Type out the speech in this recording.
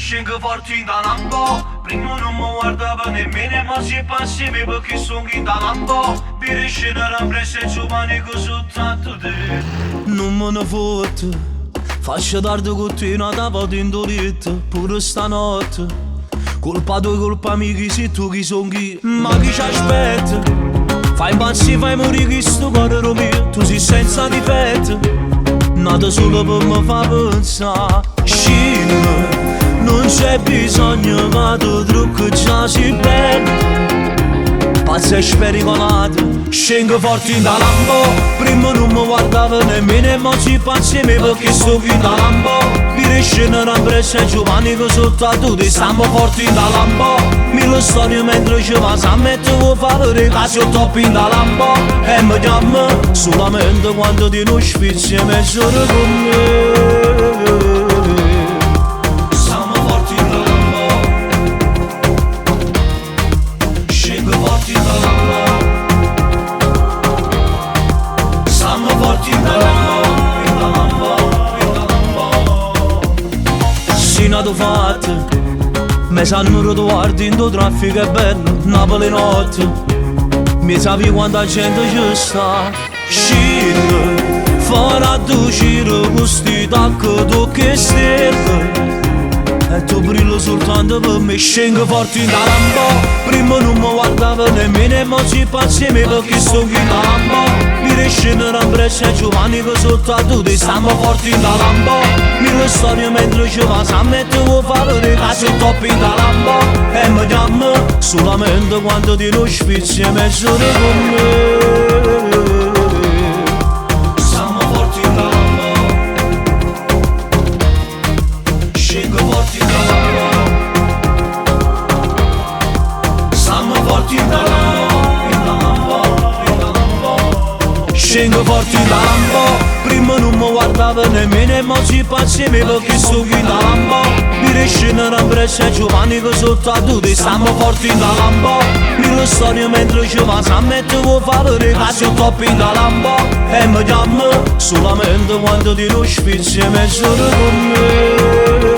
Scengo forte da lambo, prima non mi guardava nemmeno, ma si passivi perché sono in da lambo. Per scendere a presso i giovani che sono tanto te. Non me ne foto, faccio tardi continuata in doletta, pure stanotte. Colpa tua, colpa mia, chi sei tu, chi son chi, ma chi ci aspetta? Fai impazzire, fai morire questo cuore mio, tu sei senza difetto. Nato solo per me fa pensare, scina. Non c'è bisogno, ma tu trucco già si bene. Pazzo e spericolato, scengo forte in da lambo. Prima non mi guardava nemmeno, ma ci passiamo perché sto qui da lambo. Per scendere a presso ai giovani che sotto a tutti stiamo forti in da lambo. Mille storie mentre ci va, sa mettere favore che si top in da lambo. E mi chiama solamente quando ti non spizzi e mezz'ora con me. Nato fatto, mi sanno rotoardi in tuo traffico è bello, Napoli notte. Mi sapi quanta gente ci sta, scende, farà tu giro con sti tacchi tu che stelle. E tu brillo soltanto per me, scengo forte in da lambo. Prima non mi guardava nemmeno, ma ci passiamo perché sto qui da lambo. Per scendere a presso ai giovani che sotto a tutti stiamo forti in da lambo. Mille storie mentre ci va, sa mettere favore che si top in da lambo. E mi chiama solamente quando ti non spizzi e mezz'ora con me. Stiamo forti in da lambo, scengo forti in da lambo. Stiamo forti in da lambo, scengo forti da lambo. Prima non mi guardava nemmeno, ma ci passiamo perché sto qui da lambo. Per scendere a presso ai giovani che sotto a tutti stiamo forti da lambo. Mille storie mentre ci va, sa mettere favore che si top in da lambo. E mi chiama solamente quando ti non spizzi e mezz'ora con me.